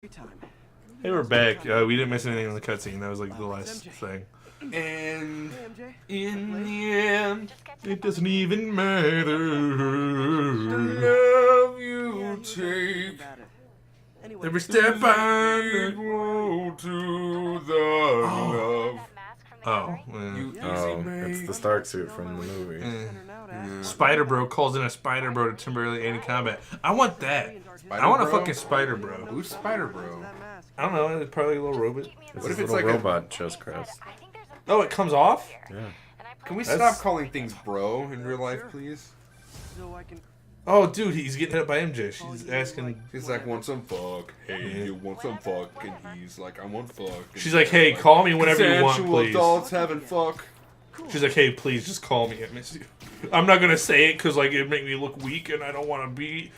Hey, we're back. We didn't miss anything in the cutscene. That was like the last thing. And in the end, It doesn't even matter. the love you take Every step I equal to the love. Oh, You it's the Stark suit from the movie. Spider Bro calls in a Spider Bro to temporarily aid in combat. I want that. Spider I want a Bro? fucking Spider Bro. Who's Spider Bro? I don't know. It's probably a little robot. What if it's like like a- a robot chest crest? Oh, it comes off? Yeah. Can we That's- stop calling things bro in real life, please? Oh, dude, he's getting hit up by MJ. She's asking. He's like, want some fuck? Hey, you want some fuck? And he's like, I want fuck. And She's like, hey, call me whenever you want, consensual please. adults having fuck. She's like, hey, please just call me. I miss you. I'm not gonna say it because like it'd make me look weak, and I don't want to be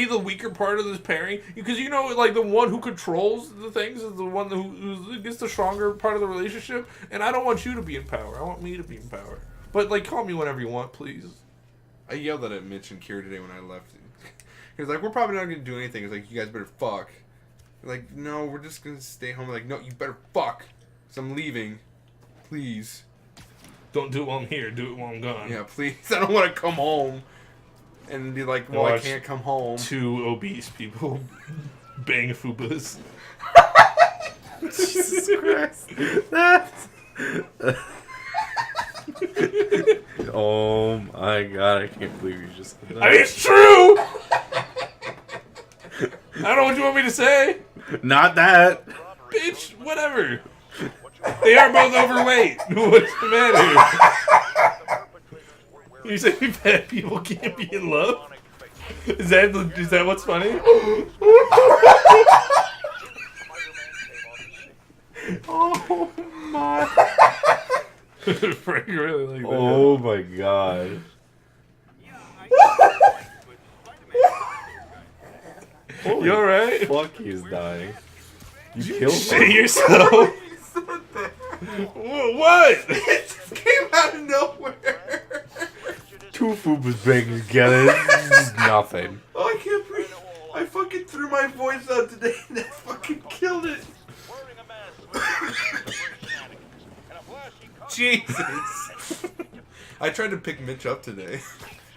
the weaker part of this pairing, because you know, like the one who controls the things is the one who gets the stronger part of the relationship, and I don't want you to be in power. I want me to be in power. But like, call me whenever you want, please. I yelled at Mitch and Kira today when I left. He was like, we're probably not going to do anything. He's like, you guys better fuck. I'm like, no, we're just going to stay home. I'm like, no, you better fuck. So I'm leaving. Please. Don't do it while I'm here. Do it while I'm gone. Yeah, please. I don't want to come home and be like, well, I Watch can't come home. Two obese people bang fupas. Jesus Christ. That's... Oh my god, I can't believe you just said that. I mean, it's true! I don't know what you want me to say. Not that! Bitch, whatever. They are both overweight. What's the matter? You say fat people can't be in love? Is that what's funny? Oh my... Frank really like that. Oh my god. You alright? Fuck, he's dying. You Did you killed shit him? yourself? What? It just came out of nowhere. Two fupas banging together. This is nothing. Oh, I can't breathe. I fucking threw my voice out today and that fucking killed it. Jesus. I tried to pick Mitch up today.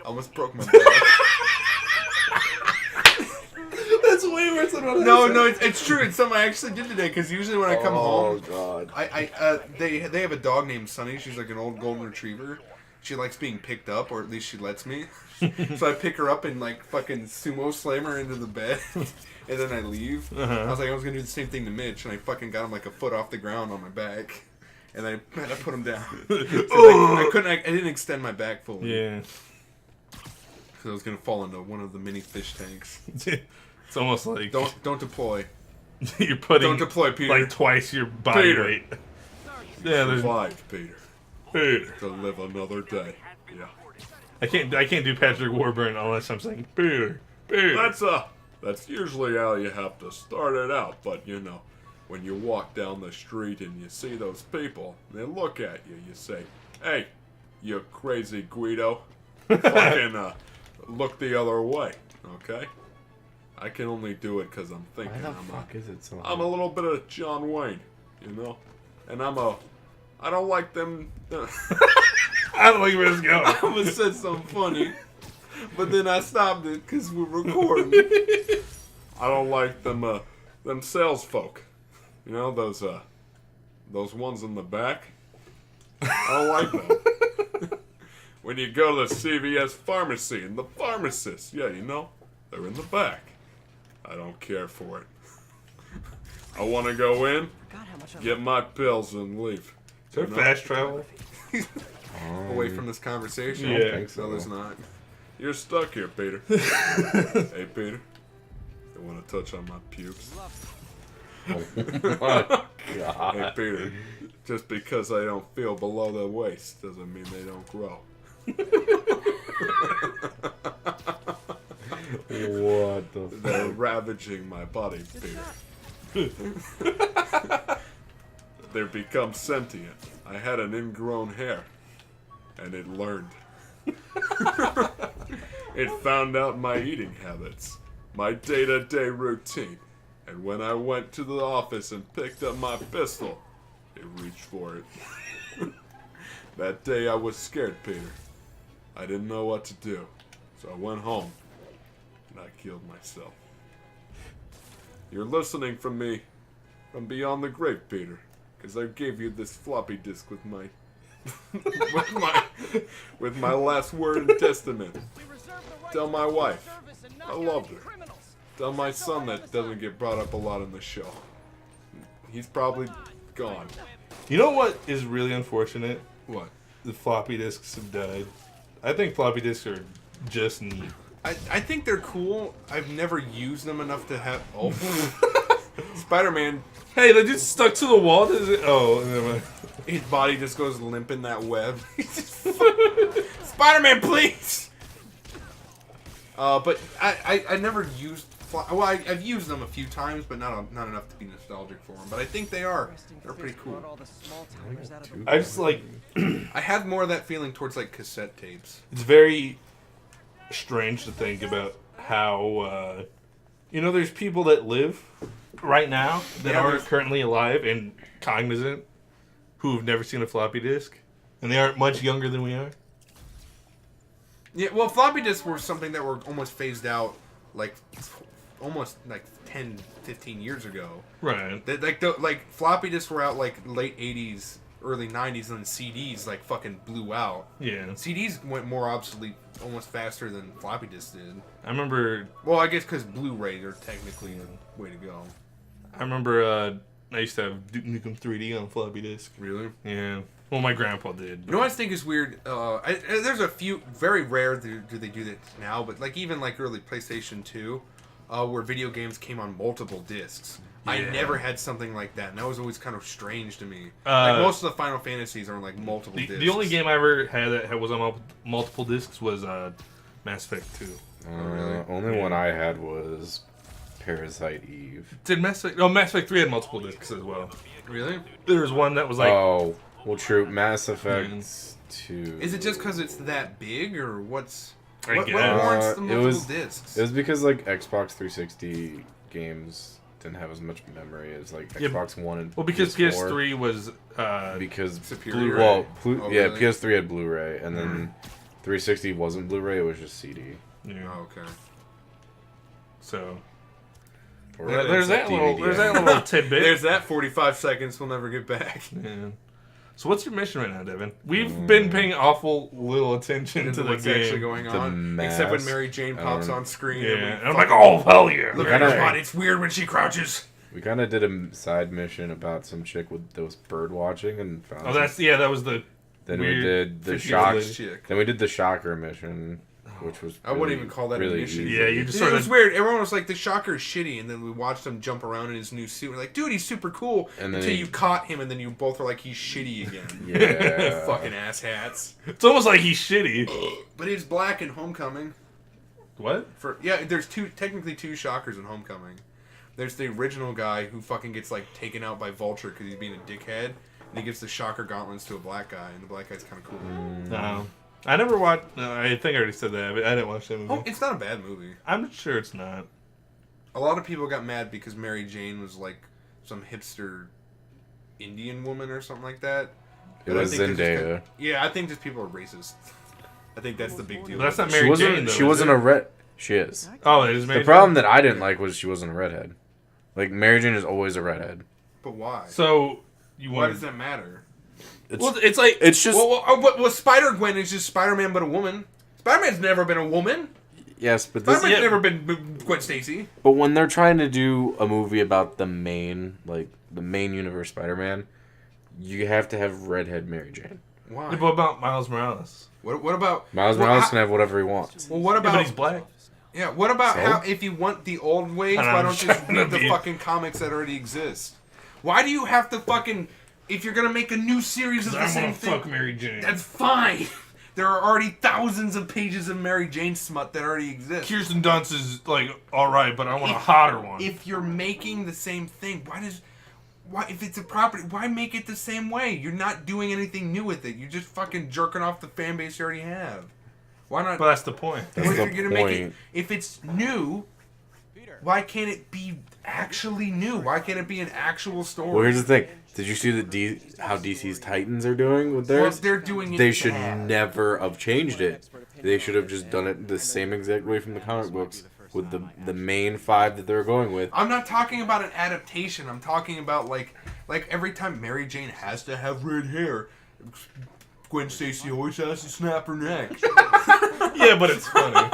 I almost broke my back. That's way worse than what I No, said. no, it's true. It's something I actually did today because usually when I come home, God. they have a dog named Sunny. She's like an old golden retriever. She likes being picked up, or at least she lets me. So I pick her up and like fucking sumo slam her into the bed, and then I leave. I was like, I was gonna do the same thing to Mitch, and I fucking got him like a foot off the ground on my back, and I had to put him down. So I didn't extend my back fully. Yeah. Because I was gonna fall into one of the mini fish tanks. It's almost like Don't deploy. you're putting Don't deploy, Peter. like twice your body Peter. weight. Yeah, there's Survived, Peter. Peter. To live another day. Yeah. I can't do Patrick Warburton unless I'm saying Peter. Peter. That's usually how you have to start it out, but you know, when you walk down the street and you see those people, they look at you, you say, hey, you crazy Guido, fucking look the other way, okay? I can only do it because I'm Why thinking the fuck is it so I'm a little bit of John Wayne, you know? And I don't like them. I don't like where this going. I almost said something funny, but then I stopped it because we're recording. I don't like them sales folk. You know, those ones in the back? I don't like them. When you go to the CVS pharmacy and the pharmacist, yeah, you know, they're in the back. I don't care for it. I want to go in, get my pills, and leave. Is there fast travel? Away from this conversation. Yeah. I don't think so. No, there's not. You're stuck here, Peter. Hey, Peter. You want to touch on my pubes? Oh my Hey, god. Peter. Just because I don't feel below the waist doesn't mean they don't grow. What the fuck? They're ravaging my body, Peter. They've become sentient. I had an ingrown hair, and it learned. It found out my eating habits, my day-to-day routine, And when I went to the office and picked up my pistol, it reached for it. That day I was scared, Peter. I didn't know what to do. So I went home and I killed myself. You're listening from me from beyond the grave, Peter. Because I gave you this floppy disk with my with my last word and testament. Tell my wife I loved her. Tell my son that doesn't get brought up a lot in the show. He's probably gone. You know what is really unfortunate? What? The floppy disks have died. I think floppy disks are just neat. I think they're cool. I've never used them enough to have. Oh, Spider-Man. Hey, they just stuck to the wall. Does it? Oh, never mind. His body just goes limp in that web. Spider-Man, please. But I never used. Well, I've used them a few times, but not enough to be nostalgic for them. But I think they're pretty cool. I just like. I had more of that feeling towards like cassette tapes. It's very strange to think about how there's people that live right now that aren't currently alive and cognizant who have never seen a floppy disk, and they aren't much younger than we are. Yeah, well, floppy disks were something that were almost phased out, almost 10, 15 years ago. Right. Like floppy disks were out like late 80s, early 90s, and then CDs like fucking blew out. Yeah. CDs went more obsolete almost faster than floppy disks did. I remember. Well, I guess because Blu-ray are technically a way to go. I remember. I used to have Duke Nukem 3D on floppy disk. Really? Yeah. Well, my grandpa did. You know what I think is weird? There's a few, very rare do they do that now, but like even like early PlayStation 2, where video games came on multiple discs. Yeah. I never had something like that, and that was always kind of strange to me. Like most of the Final Fantasies are on like multiple discs. The only game I ever had that was on multiple discs was Mass Effect 2. Really? Only one I had was Parasite Eve. Did Mass Effect 3 had multiple discs as well. Really? There was one that was like... Oh, well, true. Mass Effect 2. Is it just because it's that big, or what's... What warrants the multiple discs? It was because like Xbox 360 games didn't have as much memory as like Xbox One and because PS4. PS3 was... because superior. Really? PS3 had Blu-ray, and then 360 wasn't Blu-ray, it was just CD. Yeah. Oh, okay. So... Or There's that DVD. little tidbit. There's that 45 seconds we'll never get back. Yeah. So what's your mission right now, Devin? We've been paying awful little attention to the what's game. actually going on. Except when Mary Jane pops on screen. Yeah. And I'm like, oh, hell yeah. Look at her body. It's weird when she crouches. We kind of did a side mission about some chick with that was bird watching and found. Oh, that was the. Then we did the 50-year-old shock. chick. Then we did the shocker mission, which was. I wouldn't even call that really a mission. easy. Yeah, you just It was weird. Everyone was like, the Shocker is shitty, and then we watched him jump around in his new suit. We're like, dude, he's super cool. And then until you caught him, and then you both were like, he's shitty again. Yeah. Fucking asshats. It's almost like he's shitty. But he's black in Homecoming. What? There's technically two Shockers in Homecoming. There's the original guy who fucking gets like taken out by Vulture because he's being a dickhead, and he gives the Shocker gauntlets to a black guy, and the black guy's kind of cool. No. I never watched... No, I think I already said that, but I didn't watch that movie. Oh, it's not a bad movie. I'm sure it's not. A lot of people got mad because Mary Jane was like some hipster Indian woman or something like that. It was Zendaya. Yeah, I think just people are racist. I think that's the big deal. But that's not Mary Jane, though. She wasn't a red. She is. Oh, it is Mary The problem that I didn't like was she wasn't a redhead. Like, Mary Jane is always a redhead. But why? So, you Why want... does that matter? It's like... It's just... Well, Spider-Gwen is just Spider-Man but a woman. Spider-Man's never been a woman. Yes, but this... Spider-Man's never been Gwen Stacy. But when they're trying to do a movie about the main universe Spider-Man, you have to have redhead Mary Jane. Why? What about Miles Morales? What about... Miles Morales can have whatever he wants. Well, what about... Yeah, but he's black. Yeah, what about So? how if you want the old ways, why don't you just read the fucking comics that already exist? Why do you have to fucking... If you're gonna make a new series of the same thing... fuck Mary Jane. That's fine! There are already thousands of pages of Mary Jane smut that already exist. Kirsten Dunst is, like, alright, but I want a hotter one. If you're making the same thing, why if it's a property, why make it the same way? You're not doing anything new with it. You're just fucking jerking off the fan base you already have. Why not? But that's the point. That's What the if you're gonna make it, point. if it's new, Why can't it be actually new? Why can't it be an actual story? Well, here's the thing. Did you see how DC's Titans are doing with theirs? Well, they're doing it They should bad. never have changed it. They should have just done it the same exact way from the comic books with the main 5 that they're going with. I'm not talking about an adaptation. I'm talking about like every time Mary Jane has to have red hair, Gwen Stacy always has to snap her neck. Yeah, but it's funny.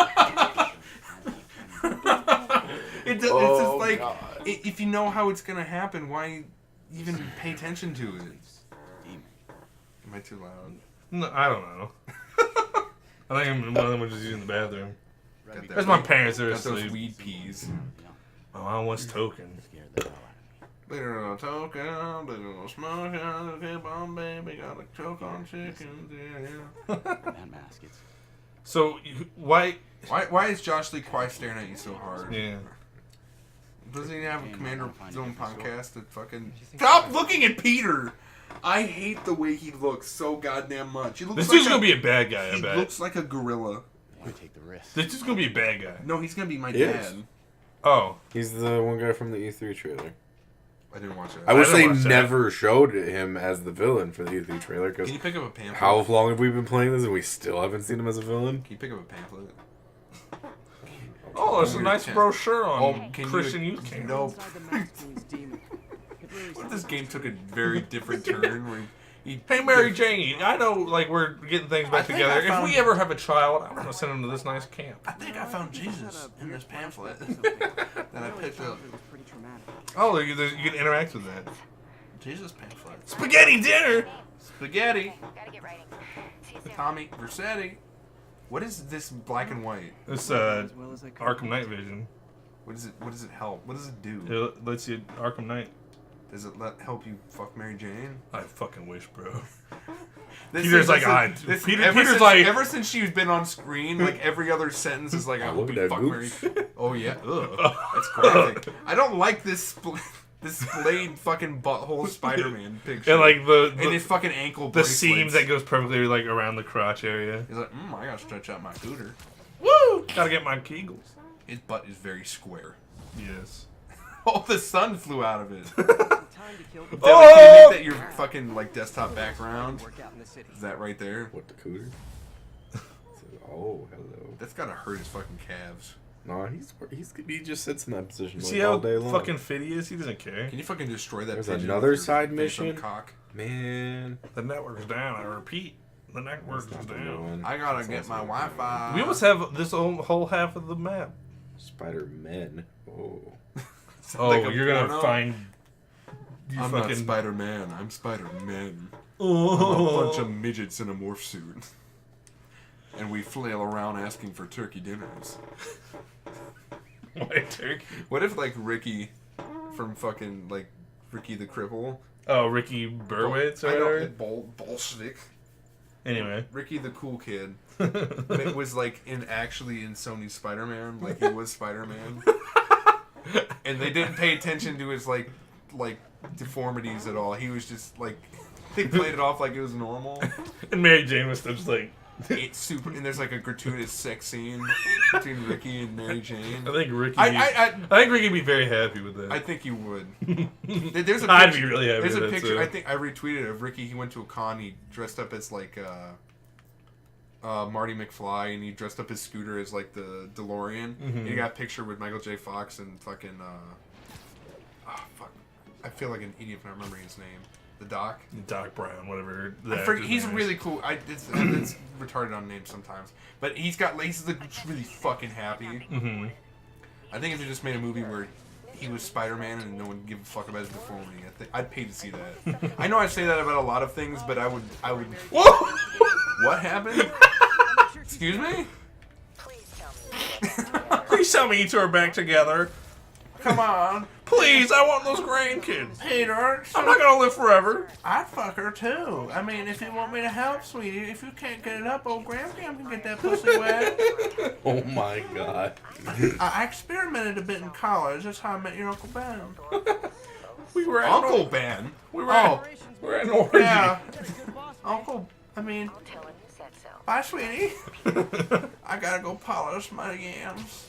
It's just like, if you know how it's gonna happen, why even pay attention to it? Am I too loud? No, I don't know. I think one of them was just using the bathroom. Got that There's my weed- parents. They're got those asleep. weed peas. Oh, I was token. Little no token, little no smoking, keep on baby, got a choke on chickens, yeah. That mask, it's So why? Why is Josh Lee Kwai staring at you so hard? Yeah. Doesn't he have a Commander Zone podcast that fucking... Stop looking at Peter! I hate the way he looks so goddamn much. He looks This like dude's gonna be a bad guy. I He bet. looks like a gorilla. why take the risk. This dude's gonna be a bad guy. No, he's gonna be my He is. dad. Oh. He's the one guy from the E3 trailer. I didn't watch it. I wish didn't they watch that. never showed him as the villain for the E3 trailer, because Can you pick up a pamphlet? how long have we been playing this and we still haven't seen him as a villain? Can you pick up a pamphlet? Oh, it's a nice brochure on Oh, can Christian you- youth camp. No. What if this game took a very different turn? Where he, Hey, Mary Jane, I know, like, we're getting things I back think together. I found- If we ever have a child, I want to send him to this nice camp. I think I found Jesus in this pamphlet that I picked up. Oh, you can interact with that. Jesus pamphlet. Spaghetti dinner! Spaghetti. Gotta get writing. See you soon. Tommy Vercetti. What is this black and white? It's Arkham Knight Vision. What does it help? What does it do? It lets you Arkham Knight. Does it help you fuck Mary Jane? I fucking wish, bro. Peter's Peter's like- ever since she's been on screen, like every other sentence is like, I hope Look you at fuck that Mary. gooch. Oh yeah, ugh, that's graphic. I don't like this displayed fucking butthole Spider-Man picture. And like and the his fucking ankle the bracelets. seam that goes perfectly like around the crotch area. He's like, I gotta stretch out my cooter. Woo! Gotta get my Kegels. His butt is very square. Yes. Oh, the sun flew out of it. Oh! Can you make that your fucking like desktop background? Is that right there? What, the cooter? Oh, hello. That's gotta hurt his fucking calves. No, he just sits in that position See like how all day long. fucking fit he is? He doesn't care. Can you fucking destroy that? There's pigeon another with your side face on mission? Cock? Man. The network's down. I repeat, the network's That's not the down. one. I gotta That's get also my the Wi-Fi. We almost have this whole half of the map. Spider-Man. Oh. Oh, like a you're gonna porno? find. You I'm fucking. not Spider-Man. I'm Spider-Man. I'm a bunch of midgets in a morph suit. And we flail around asking for turkey dinners. White turkey. What if, like, Ricky from fucking, like, Ricky the Cripple? Oh, Ricky Burwitz or I whatever. know, Bolshevik. Anyway. Ricky the Cool Kid. But it was, like, actually in Sony's Spider-Man. Like, he was Spider-Man. And they didn't pay attention to his, like deformities at all. He was just, like, they played it off like it was normal. And Mary Jane was still just like. It's super, and there's like a gratuitous sex scene between Ricky and Mary Jane. I think Ricky. I think Ricky would be very happy with that. I think you would. There's a I'd picture, be really happy There's with a that, picture. too. I think I retweeted of Ricky. He went to a con. He dressed up as like Marty McFly, and he dressed up his scooter as like the DeLorean. And he got a picture with Michael J. Fox and fucking. Fuck. I feel like an idiot if I remember his name. The Doc. Doc Brown, whatever. He's really cool. It's retarded on names sometimes, but he's really fucking happy. Mm-hmm. I think if they just made a movie where he was Spider-Man and no one give a fuck about his deformity, I'd pay to see that. I know I say that about a lot of things, but I would. Whoa! What happened? Excuse me? Please tell me. Please tell me you two are back together. Come on, Please, I want those grandkids. Peter. I'm not gonna live forever. I'd fuck her too. I mean, if you want me to help, sweetie, if you can't get it up, old Grandpa can get that pussy wet. Oh my god. I experimented a bit in college. That's how I met your Uncle Ben. We were at Uncle Ben? We were at, Oh, we were at an orgy. yeah. Uncle, I mean, I'll tell him you said so. bye, sweetie. I gotta go polish my yams.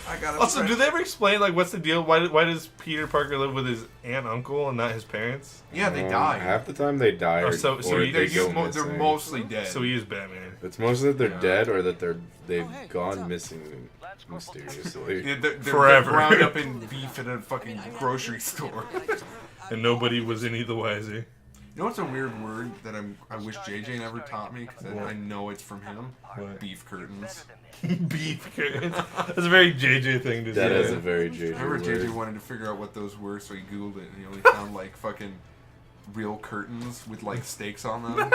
I got. Also, do they ever explain like what's the deal? Why does Peter Parker live with his aunt and uncle and not his parents? Yeah, they die. Half the time they die. Oh, Or, so or they're they They're, go they're missing. mostly dead. So he is Batman. It's mostly that they're Yeah. dead or that they've gone missing mysteriously. They're Forever. ground up in beef at a fucking grocery store. And nobody was any the wiser. You know what's a weird word that I wish JJ never taught me because I know it's from him? What? Beef curtains. Beef curtains. That's a very JJ thing to That say. is a very JJ I remember word. JJ wanted to figure out what those were, so he googled it and he only found like fucking real curtains with like steaks on them.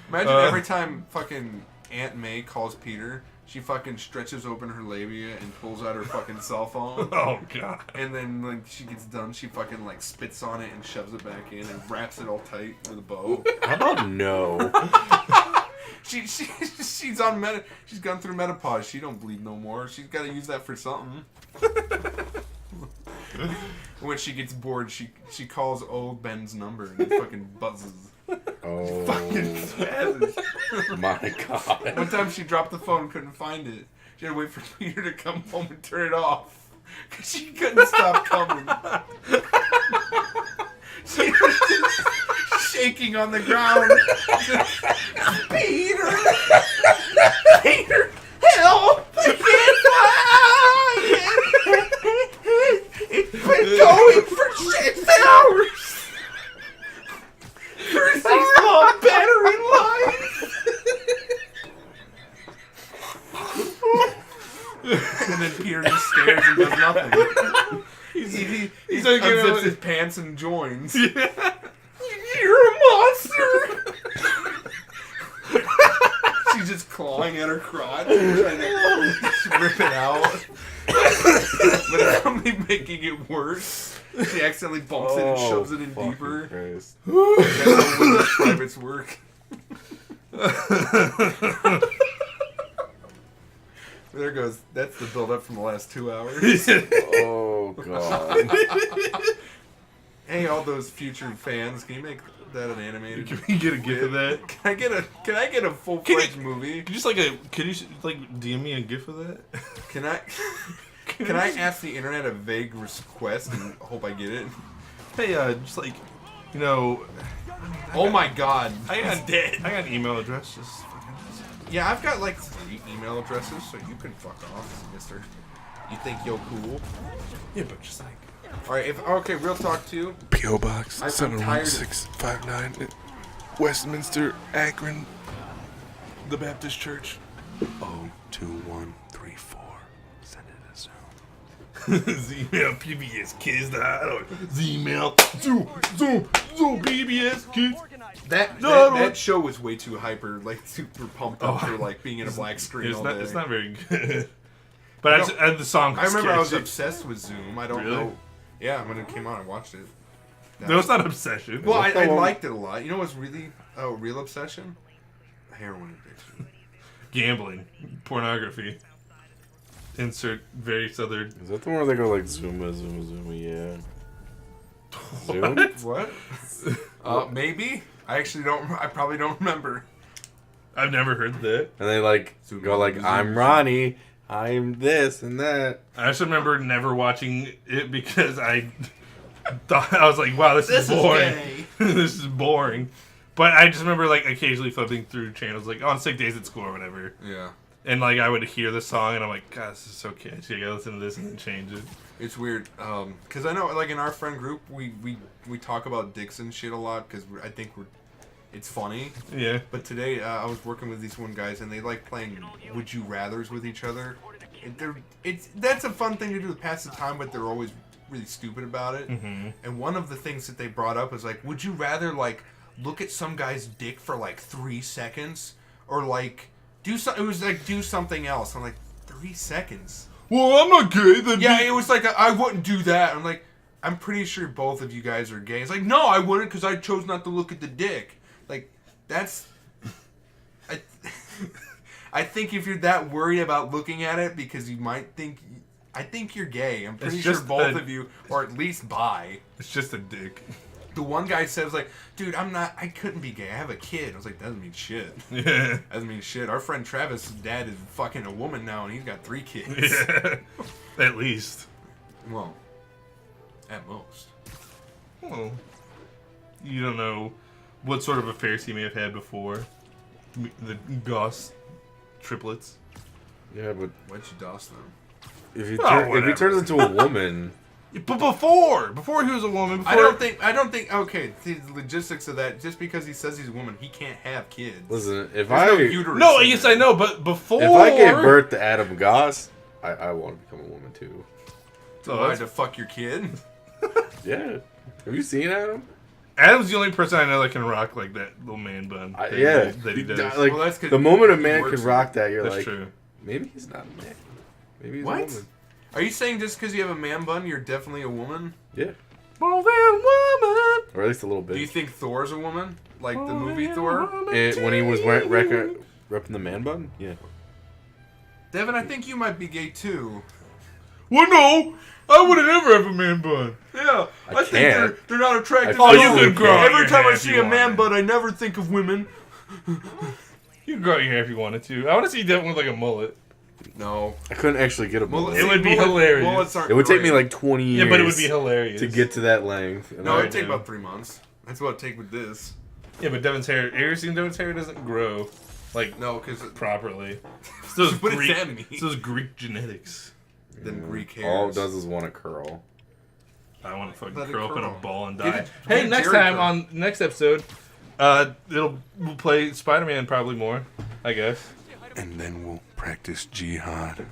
Imagine every time fucking Aunt May calls Peter, she fucking stretches open her labia and pulls out her fucking cell phone. Oh god. And then when she gets done, she fucking like spits on it and shoves it back in and wraps it all tight with a bow. How about no? She's on she's gone through menopause. She don't bleed no more. She's got to use that for something. When she gets bored, she calls old Ben's number and it fucking buzzes. Oh Spazzes. my god. One time she dropped the phone, couldn't find it. She had to wait for Peter to come home and turn it off because she couldn't stop coming. She was just shaking on the ground. Peter, Peter, help! I can't fly. It's been going for 6 hours. For 6 long battery life. And then Peter just stares and does nothing. He like, you know, unzips his pants and joins. Yeah. You're a monster! She's just clawing at her crotch, trying to rip it out. But it's only making it worse. She accidentally bumps it and shoves it in fucking deeper. Christ. That's how women's privates work. There goes. That's the build-up from the last 2 hours. Oh god. Hey, all those future fans, can you make that an animated? Can we get a gif of that? Can I get a full-fledged movie? Can you DM me a gif of that? Can I ask the internet a vague request and hope I get it? Hey, just like, you know, Oh my god. I got an email address. Just fucking. Yeah, I've got like 3 email addresses, so you can fuck off, mister. You think you're cool? Yeah, but just like. Alright, okay, real talk too. P.O. Box I'm 71659, Westminster, Akron, The Baptist Church. 02134. Send it a Zoom. Zmail PBS Kids. Zmail Zoom PBS Kids. That show was way too hyper, like super pumped up for like being in a black screen all day. It's not very good. But the song. I remember I was sketchy. obsessed with Zoom. I don't Really? know. Yeah, when it came out, I watched it. No, it's not obsession. Well, I the one- liked it a lot. You know what's really a real obsession? Heroin addiction. Gambling, pornography. Insert various other. Is that the one where they go like zooma, yeah? Zoom? What? Maybe. I actually don't. I probably don't remember. I've never heard that. And they like Zoom, go like, zoom, I'm zoom. Ronnie, I'm this and that. I just remember never watching it because I thought I was like, "Wow, this is boring. This is boring." But I just remember like occasionally flipping through channels, like on sick days at school or whatever, Yeah. and like I would hear the song and I'm like, "God, this is so catchy. I gotta listen to this and then change it." It's weird, because I know, like in our friend group, we talk about dicks and shit a lot because I think it's funny. Yeah. But today I was working with these one guys and they like playing Would You Rather's with each other. That's a fun thing to do to pass the time, but they're always really stupid about it. Mm-hmm. And one of the things that they brought up was like, would you rather like look at some guy's dick for like 3 seconds or like do something else? I'm like, 3 seconds. Well, I'm not gay. Then Yeah, it was like, I wouldn't do that. I'm like, I'm pretty sure both of you guys are gay. It's like, no, I wouldn't because I chose not to look at the dick. Like, that's... I think if you're that worried about looking at it because you might think... I think you're gay. I'm pretty It's sure just both a- of you, or at least bi. It's just a dick. the one guy says like, dude, I couldn't be gay. I have a kid. I was like, that doesn't mean shit. Yeah. Doesn't mean shit. Our friend Travis' dad is fucking a woman now, and he's got 3 kids. Yeah. At least. Well, at most. Well, you don't know what sort of affairs he may have had before. The Goss triplets. Yeah, but Why'd you doss them? if he whatever. turns into a woman, But before he was a woman, before, I don't think. Okay, the logistics of that. Just because he says he's a woman, he can't have kids. listen, if There's no I uterus No, in yes, there. I know, but before if I gave birth to Adam Goss, I want to become a woman too. So Why that's- to fuck your kid? Yeah, have you seen Adam? Adam's the only person I know that can rock like that little man bun. That he does. Like Well, that's 'cause the moment a he man works can it. rock that, you're That's like, true. maybe he's not a man. Maybe he's What? a woman. Are you saying just because you have a man bun, you're definitely a woman? Yeah, More than woman. or at least a little Do you bit. think Thor's a woman? Like the movie Thor? When he was repping the man bun, yeah. Devin, I think you might be gay too. Well, no, I would have never have a man bun. Yeah, I can't. they're not attractive. I Oh, you physically can grow out Every your time hair I if see you a man want. bun, I never think of women. You can grow out your hair if you wanted to. I want to see Devin with like a mullet. No. I couldn't actually get a Mullet- mullet. It would be mullet- hilarious. Mullets aren't It would take me great. like 20 years. Yeah, but it would be hilarious to get to that length. And No, I- it'd take know. about 3 months. That's what it'd take with this. Yeah, but Devin's hair. Have you ever seen Devin's hair? It doesn't grow like No, because properly. It's those What does Greek. that mean? It's those Greek genetics. them Greek hairs. all it does is want to curl. I want to fucking Let it curl up in a curl. ball and Get die. it- Hey, get next Jerry time curl. on next episode, we'll play Spider-Man probably more, I guess. And then we'll practice jihad.